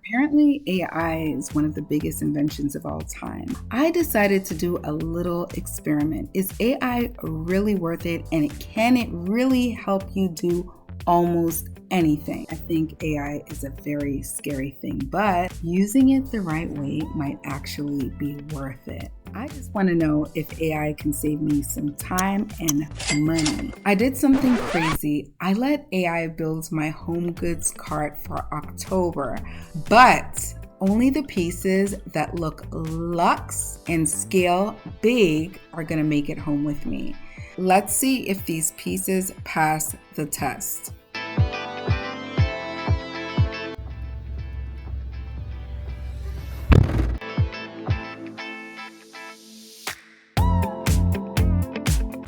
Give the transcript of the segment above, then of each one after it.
Apparently, AI is one of the biggest inventions of all time. I decided to do a little experiment. Is AI really worth it? And can it really help you do almost anything? I think AI is a very scary thing, but using it the right way might actually be worth it. I just want to know if AI can save me some time and money. I did something crazy. I let AI build my HomeGoods cart for October, but only the pieces that look luxe and scale big are going to make it home with me. Let's see if these pieces pass the test.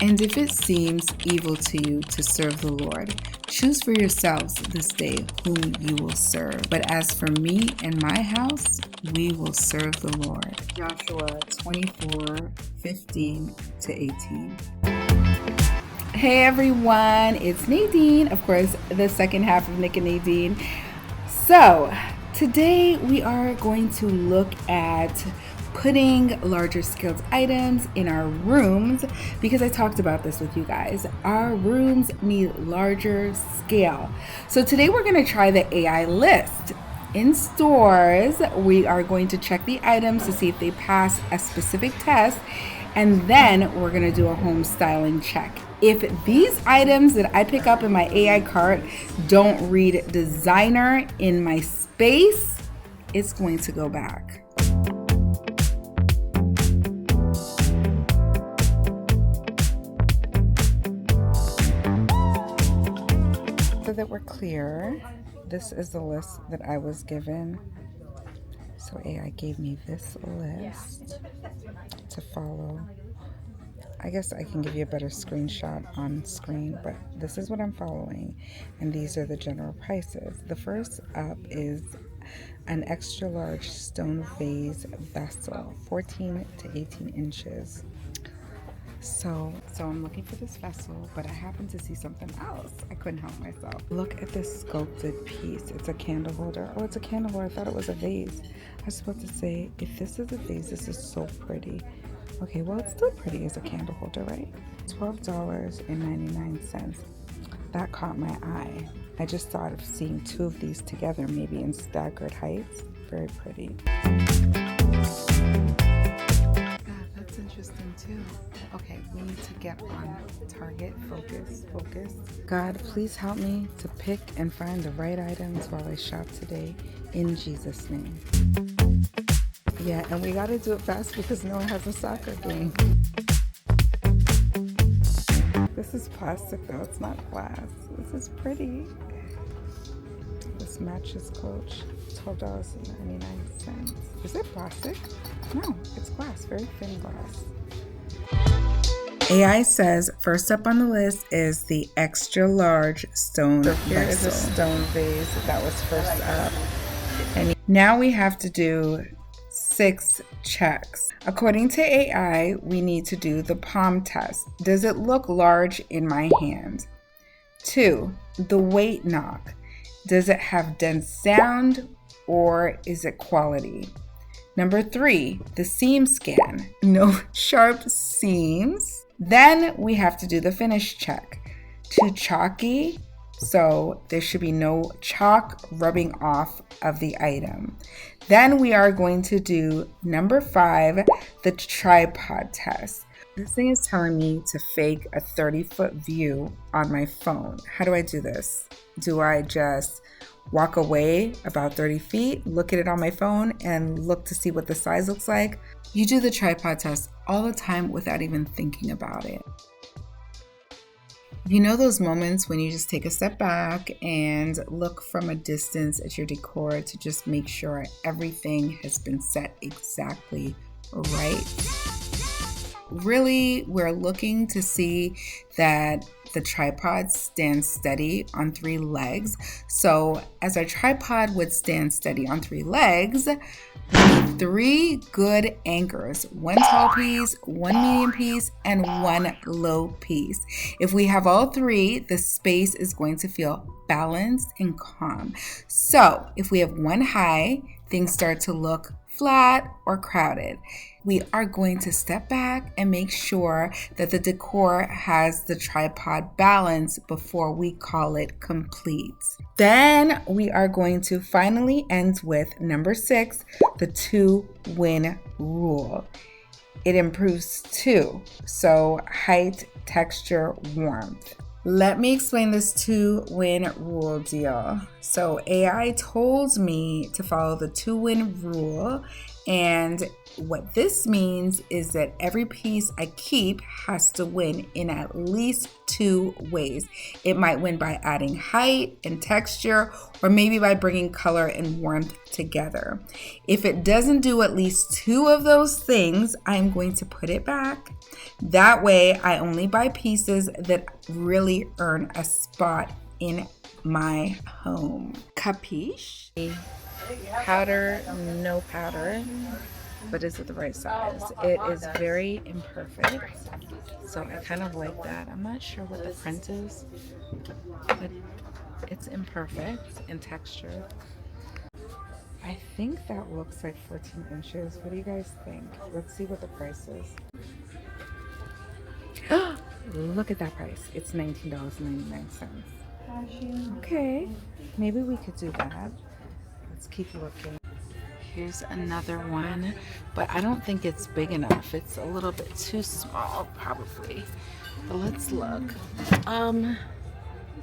And if it seems evil to you to serve the Lord, choose for yourselves this day whom you will serve. But as for me and my house, we will serve the Lord. Joshua 24:15-18. Hey everyone, it's Nadine. Of course, the second half of Nick and Nadine. So today we are going to look at putting larger scaled items in our rooms, because I talked about this with you guys. Our rooms need larger scale. So today we're going to try the AI list. In stores, we are going to check the items to see if they pass a specific test, and then we're going to do a home styling check. If these items that I pick up in my AI cart don't read designer in my space, it's going to go back. So that we're clear, this is the list that I was given. So AI gave me this list to follow. I guess I can give you a better screenshot on screen, but this is what I'm following, and these are the general prices. The first up is an extra large stone vase vessel, 14 to 18 inches. So I'm looking for this vessel, but I happened to see something else. I couldn't help myself. Look at this sculpted piece. It's a candle holder. Oh, it's a candle holder. I thought it was a vase. I was supposed to say, if this is a vase, this is so pretty. Okay, well, it's still pretty as a candle holder, right? $12.99. That caught my eye. I just thought of seeing two of these together, maybe in staggered heights. Very pretty. That's interesting too. Okay, we need to get on target. Focus. God, please help me to pick and find the right items while I shop today, in Jesus' name. Yeah, and we gotta do it fast because Noah has a soccer game. This is plastic though, it's not glass. This is pretty. This matches Coach, $12.99. Is it plastic? No, it's glass, very thin glass. AI says first up on the list is the extra large stone vessel. Here is a stone vase that was first up. And now we have to do 6 checks. According to AI, we need to do the palm test. Does it look large in my hand? 2, the weight knock. Does it have dense sound or is it quality? Number 3, the seam scan. No sharp seams. Then we have to do the finish check. Too chalky, so there should be no chalk rubbing off of the item. Then we are going to do number 5, the tripod test. This thing is telling me to fake a 30-foot view on my phone. How do I do this? Do I just walk away about 30 feet, look at it on my phone, and look to see what the size looks like? You do the tripod test all the time without even thinking about it. You know those moments when you just take a step back and look from a distance at your decor to just make sure everything has been set exactly right? Really, we're looking to see that the tripod stand steady on 3 legs. So as our tripod would stand steady on 3 legs, we need 3 good anchors, 1 tall piece, 1 medium piece, and 1 low piece. If we have all 3, the space is going to feel balanced and calm. So if we have 1 high, things start to look flat or crowded. We are going to step back and make sure that the decor has the tripod balance before we call it complete. Then we are going to finally end with number 6, the 2-win rule. It improves 2, so height, texture, warmth. Let me explain this 2-win rule deal. So AI told me to follow the 2-win rule, and what this means is that every piece I keep has to win in at least 2 ways. It might win by adding height and texture, or maybe by bringing color and warmth together. If it doesn't do at least 2 of those things, I'm going to put it back. That way, I only buy pieces that really earn a spot in my home. Capiche? Powder, no powder, but is it the right size? It is very imperfect, so I kind of like that. I'm not sure what the print is, but it's imperfect in texture. I think that looks like 14 inches. What do you guys think? Let's see what the price is. Look at that price. It's $19.99. Okay, maybe we could do that. Let's keep looking. Here's another one, but I don't think it's big enough. It's a little bit too small, probably. But let's look.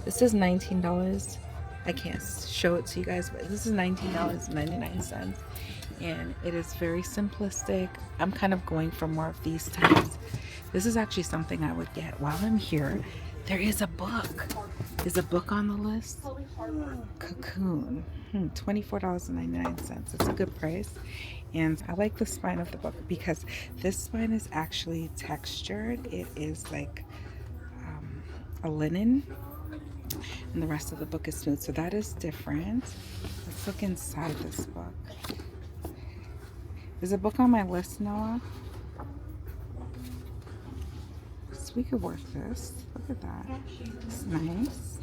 This is $19. I can't show it to you guys, but this is $19.99. And it is very simplistic. I'm kind of going for more of these types. This is actually something I would get while I'm here. There is a book. Is a book on the list? Cocoon. $24.99. It's a good price. And I like the spine of the book because this spine is actually textured. It is like a linen. And the rest of the book is smooth. So that is different. Let's look inside this book. Is a book on my list, Noah? So we could work this. Look at that. It's nice.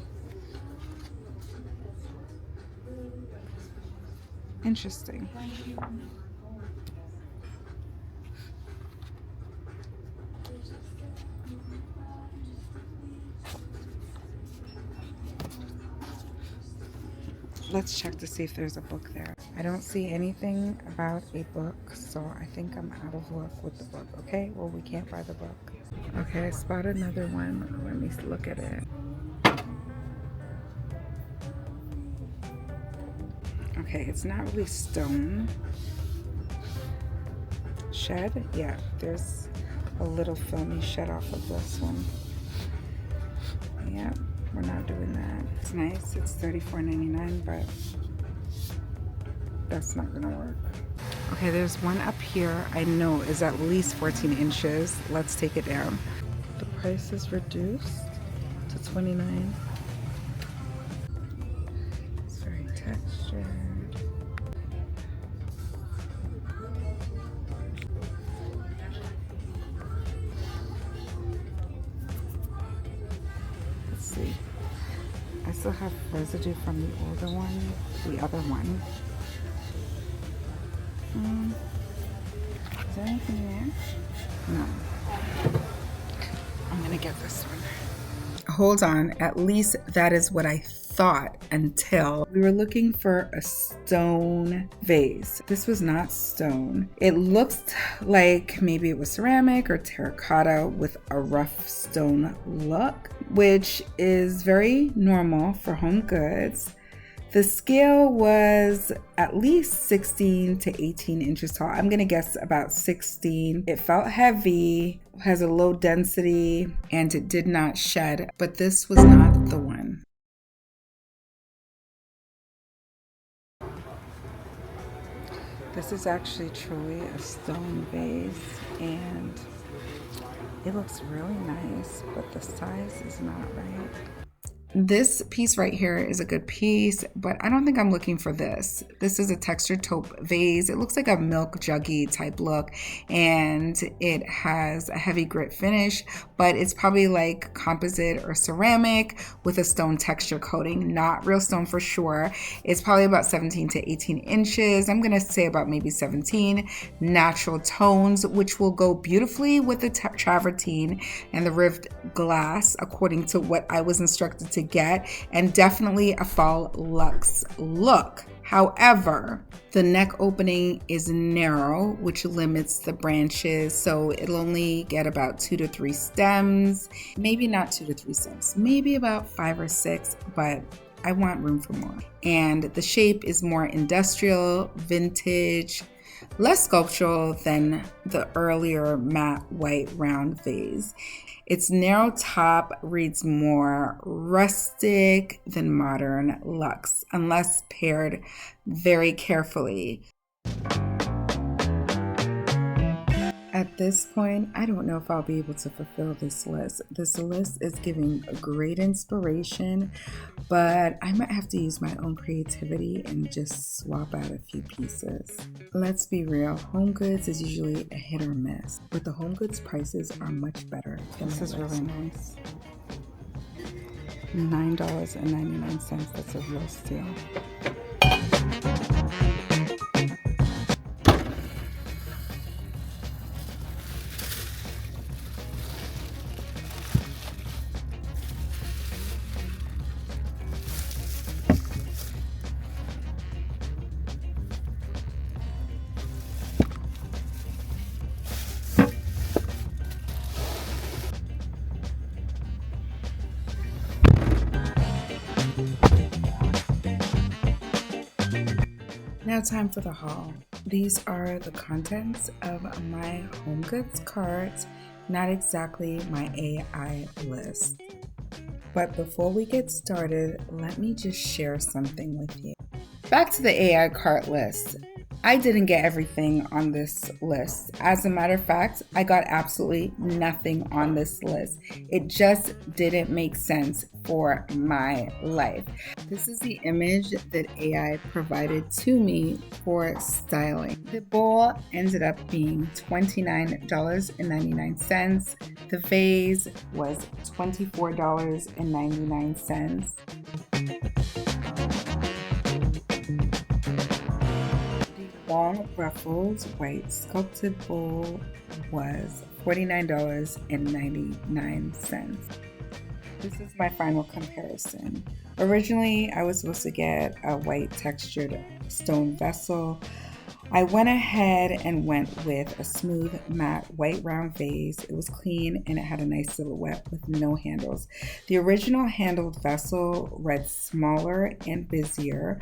Interesting. Let's check to see if there's a book there. I don't see anything about a book, so I think I'm out of luck with the book. Okay, well, we can't buy the book. Okay, I spotted another one. Let me look at it. Okay, it's not really stone. Shed? Yeah, there's a little filmy shed off of this one. Yeah, we're not doing that. It's nice. It's $34.99, but that's not gonna work. Okay, there's one up here I know is at least 14 inches. Let's take it down. The price is reduced to $29. It's very textured. Let's see. I still have residue from the older one, the other one. Is there anything there? No. I'm gonna get this one. Hold on, at least that is what I thought until we were looking for a stone vase. This was not stone. It looked like maybe it was ceramic or terracotta with a rough stone look, which is very normal for HomeGoods. The scale was at least 16 to 18 inches tall. I'm gonna guess about 16. It felt heavy, has a low density, and it did not shed, but this was not the one. This is actually truly a stone vase, and It looks really nice, but the size is not right. This piece right here is a good piece, but I don't think I'm looking for this. This is a textured taupe vase. It looks like a milk juggy type look, and it has a heavy grit finish, but it's probably like composite or ceramic with a stone texture coating. Not real stone for sure. It's probably about 17 to 18 inches. I'm gonna say about maybe 17. Natural tones, which will go beautifully with the travertine and the ribbed glass, according to what I was instructed to get, and definitely a fall luxe look. However, the neck opening is narrow, which limits the branches, so it'll only get about 2 to 3 stems. Maybe not 2 to 3 stems, maybe about 5 or 6, but I want room for more. And the shape is more industrial, vintage, less sculptural than the earlier matte white round vase. Its narrow top reads more rustic than modern luxe, unless paired very carefully. At this point, I don't know if I'll be able to fulfill this list. This list is giving a great inspiration, but I might have to use my own creativity and just swap out a few pieces. Let's be real, HomeGoods is usually a hit or miss, but the HomeGoods prices are much better. This is really nice. $9.99, that's a real steal. Now time for the haul. These are the contents of my HomeGoods cart, not exactly my AI list. But before we get started, let me just share something with you. Back to the AI cart list. I didn't get everything on this list. As a matter of fact, I got absolutely nothing on this list. It just didn't make sense for my life. This is the image that AI provided to me for styling. The bowl ended up being $29.99. The vase was $24.99. Long ruffled white sculpted bowl was $49.99. This is my final comparison. Originally, I was supposed to get a white textured stone vessel. I went ahead and went with a smooth matte white round vase. It was clean and it had a nice silhouette with no handles. The original handled vessel read smaller and busier.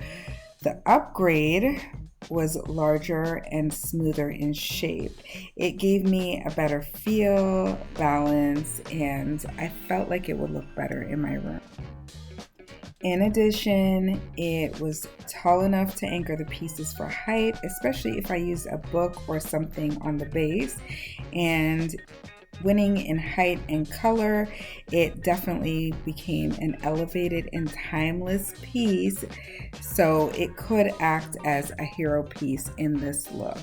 The upgrade was larger and smoother in shape. It gave me a better feel, balance, and I felt like it would look better in my room. In addition, it was tall enough to anchor the pieces for height, especially if I used a book or something on the base. And winning in height and color, it definitely became an elevated and timeless piece, so it could act as a hero piece in this look.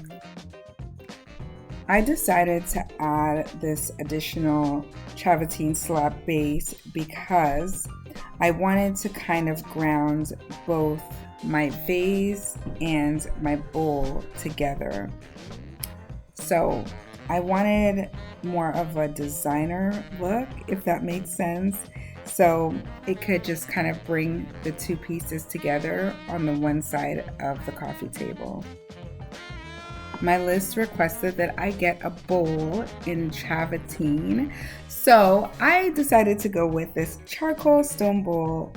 I decided to add this additional travertine slab base because I wanted to kind of ground both my vase and my bowl together. So I wanted more of a designer look, if that makes sense. So it could just kind of bring the two pieces together on the one side of the coffee table. My list requested that I get a bowl in travertine, so I decided to go with this charcoal stone bowl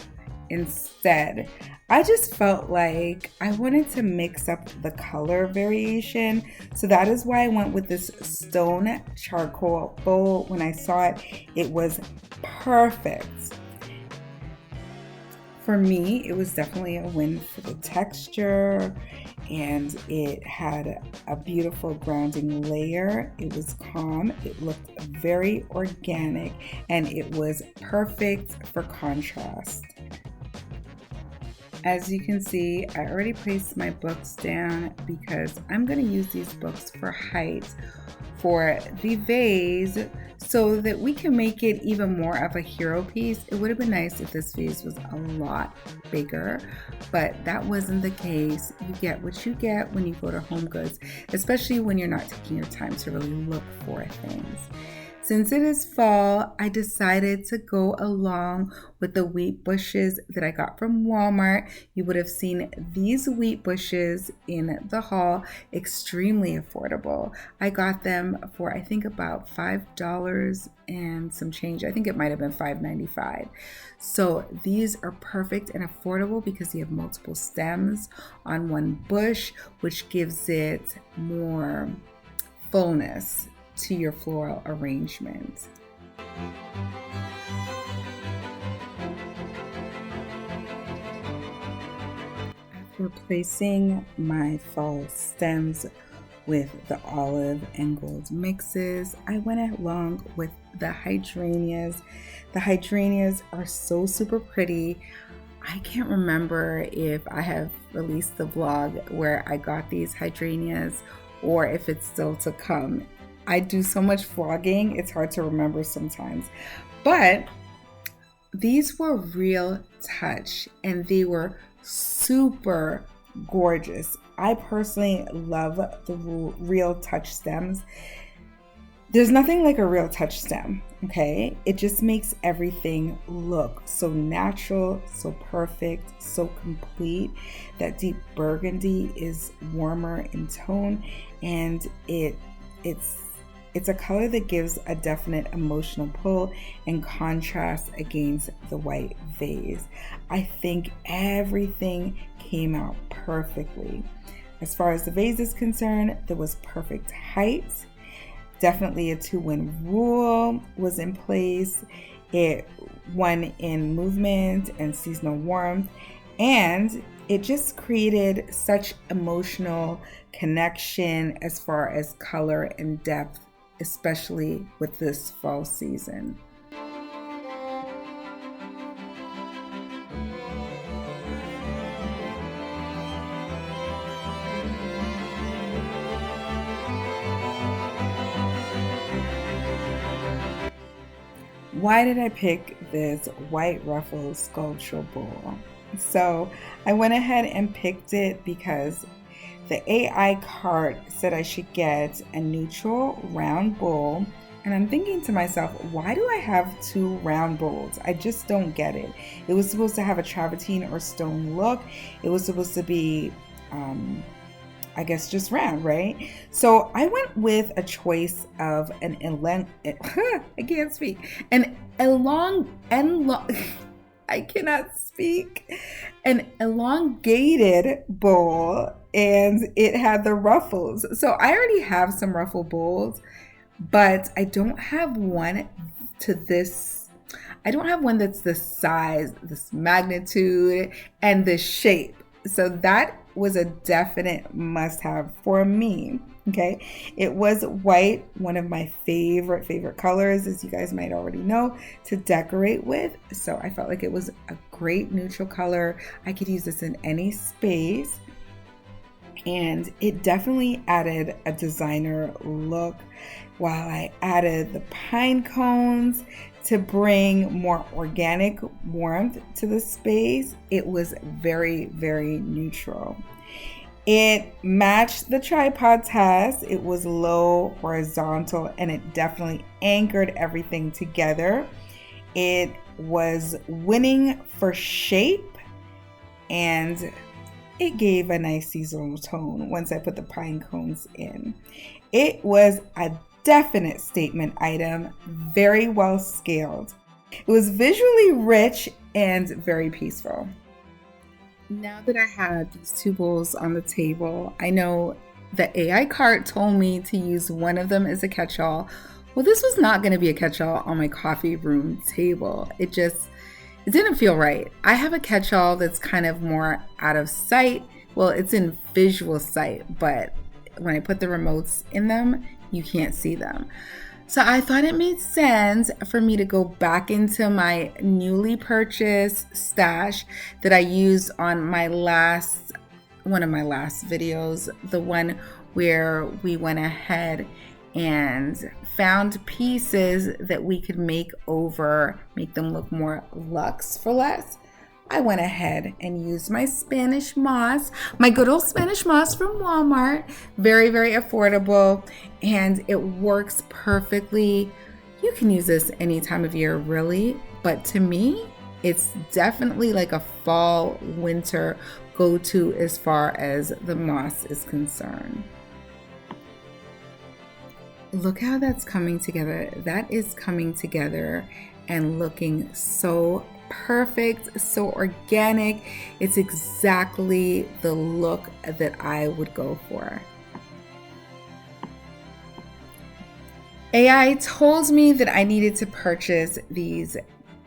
instead. I just felt like I wanted to mix up the color variation, so that is why I went with this stone charcoal bowl. When I saw it, it was perfect. For me, it was definitely a win for the texture and it had a beautiful grounding layer. It was calm, it looked very organic, and it was perfect for contrast. As you can see, I already placed my books down because I'm going to use these books for height for the vase so that we can make it even more of a hero piece. It would have been nice if this vase was a lot bigger, but that wasn't the case. You get what you get when you go to HomeGoods, especially when you're not taking your time to really look for things. Since it is fall, I decided to go along with the wheat bushes that I got from Walmart. You would have seen these wheat bushes in the haul, extremely affordable. I got them for I think about $5 and some change. I think it might have been $5.95. So these are perfect and affordable because you have multiple stems on one bush, which gives it more fullness to your floral arrangement. After placing my fall stems with the olive and gold mixes, I went along with the hydrangeas. The hydrangeas are so super pretty. I can't remember if I have released the vlog where I got these hydrangeas or if it's still to come. I do so much vlogging, it's hard to remember sometimes. But these were real touch and they were super gorgeous. I personally love the real touch stems. There's nothing like a real touch stem, okay? It just makes everything look so natural, so perfect, so complete. That deep burgundy is warmer in tone, and it's a color that gives a definite emotional pull and contrast against the white vase. I think everything came out perfectly. As far as the vase is concerned, there was perfect height. Definitely a 2-win rule was in place. It won in movement and seasonal warmth, and it just created such emotional connection as far as color and depth, especially with this fall season. Why did I pick this white ruffle sculptural bowl? So I went ahead and picked it because the AI cart said I should get a neutral round bowl, and I'm thinking to myself, why do I have 2 round bowls? I just don't get it. It was supposed to have a travertine or stone look. It was supposed to be, I guess, just round, right? So I went with a choice of an I cannot speak. An elongated bowl, and it had the ruffles. So I already have some ruffle bowls, but I don't have one to this. I don't have one that's this size, this magnitude, and this shape. So that was a definite must-have for me. Okay, it was white, one of my favorite colors, as you guys might already know, to decorate with. So I felt like it was a great neutral color. I could use this in any space, and it definitely added a designer look, while I added the pine cones to bring more organic warmth to the space. It was very neutral. It matched the tripod test. It was low, horizontal, and it definitely anchored everything together. It was winning for shape, and it gave a nice seasonal tone once I put the pine cones in. It was a definite statement item, very well scaled. It was visually rich and very peaceful. Now that I had these 2 bowls on the table, I know the AI cart told me to use one of them as a catch-all. Well, this was not going to be a catch-all on my coffee room table. It didn't feel right. I have a catch-all that's kind of more out of sight Well, it's in visual sight, but when I put the remotes in them, you can't see them. So I thought it made sense for me to go back into my newly purchased stash that I used on one of my last videos, the one where we went ahead and found pieces that we could make them look more luxe for less. I went ahead and used my Spanish moss, my good old Spanish moss from Walmart. Very, very affordable, and it works perfectly. You can use this any time of year, really, but to me, it's definitely like a fall, winter go-to as far as the moss is concerned. Look how that's coming together. That is coming together and looking so perfect, so organic. It's exactly the look that I would go for. AI told me that I needed to purchase these,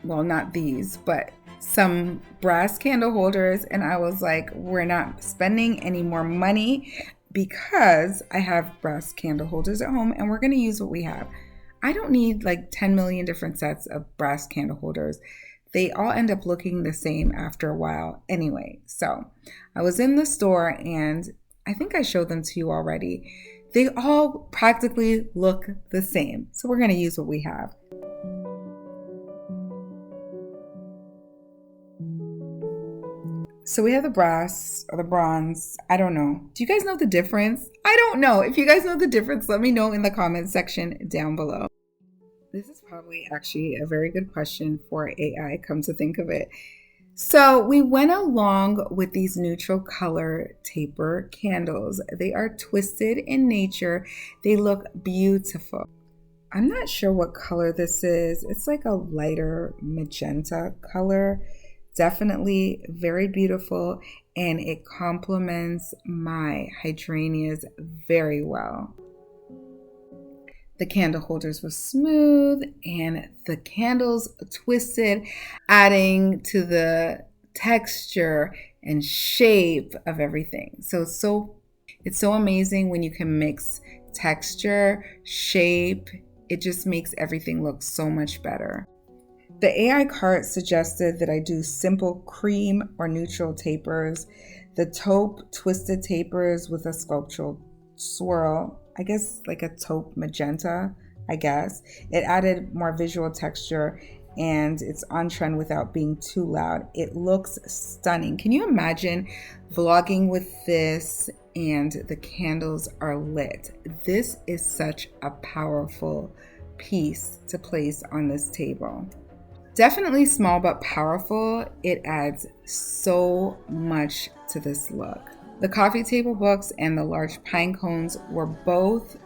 well, not these, but some brass candle holders, and I was like, we're not spending any more money because I have brass candle holders at home and we're going to use what we have. I don't need like 10 million different sets of brass candle holders. They all end up looking the same after a while anyway. So I was in the store and I think I showed them to you already. They all practically look the same. So we're going to use what we have. So we have the brass or the bronze. I don't know. Do you guys know the difference? I don't know. If you guys know the difference, let me know in the comments section down below. This is probably actually a very good question for AI, come to think of it. So we went along with these neutral color taper candles. They are twisted in nature. They look beautiful. I'm not sure what color this is. It's like a lighter magenta color. Definitely very beautiful, and it complements my hydrangeas very well. The candle holders were smooth and the candles twisted, adding to the texture and shape of everything. So it's so amazing when you can mix texture, shape. It just makes everything look so much better. The AI cart suggested that I do simple cream or neutral tapers, the taupe twisted tapers with a sculptural swirl, I guess like a taupe magenta, I guess. It added more visual texture and it's on trend without being too loud. It looks stunning. Can you imagine vlogging with this and the candles are lit? This is such a powerful piece to place on this table. Definitely small but powerful. It adds so much to this look. The coffee table books and the large pine cones were both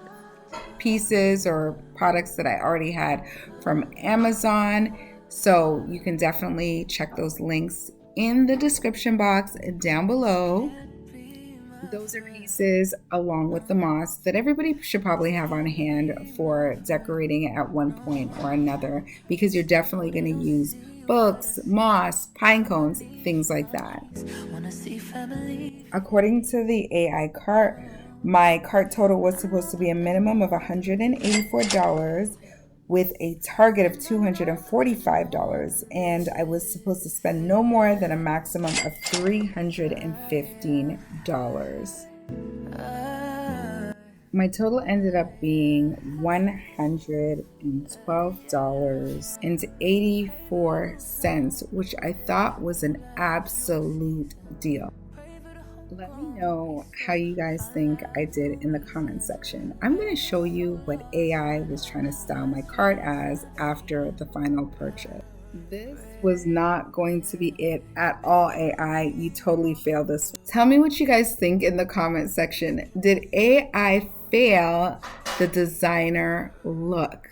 pieces or products that I already had from Amazon. So you can definitely check those links in the description box down below. Those are pieces along with the moss that everybody should probably have on hand for decorating at one point or another, because you're definitely going to use books, moss, pine cones, things like that. According to the AI cart, my cart total was supposed to be a minimum of $184 with a target of $245, and I was supposed to spend no more than a maximum of $315. My total ended up being $112.84, which I thought was an absolute deal. Let me know how you guys think I did in the comment section. I'm going to show you what AI was trying to style my cart as after the final purchase. This was not going to be it at all, AI. You totally failed this. Tell me what you guys think in the comment section. Did AI fail the designer look?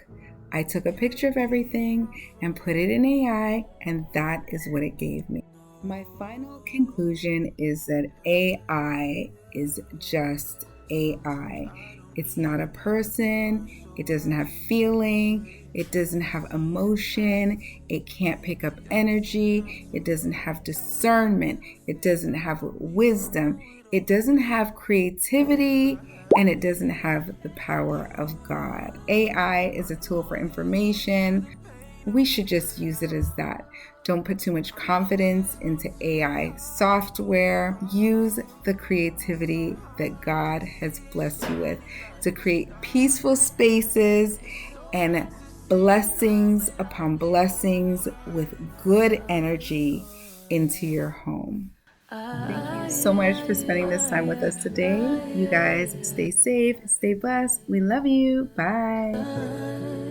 I took a picture of everything and put it in AI, and that is what it gave me. My final conclusion is that AI is just AI, It's not a person. It doesn't have feeling. It doesn't have emotion. It can't pick up energy. It doesn't have discernment. It doesn't have wisdom. It doesn't have creativity, and it doesn't have the power of God. AI is a tool for information. We should just use it as that. Don't put too much confidence into AI software. Use the creativity that God has blessed you with to create peaceful spaces and blessings upon blessings with good energy into your home. Thank you so much for spending this time with us today. You guys stay safe, stay blessed. We love you. Bye.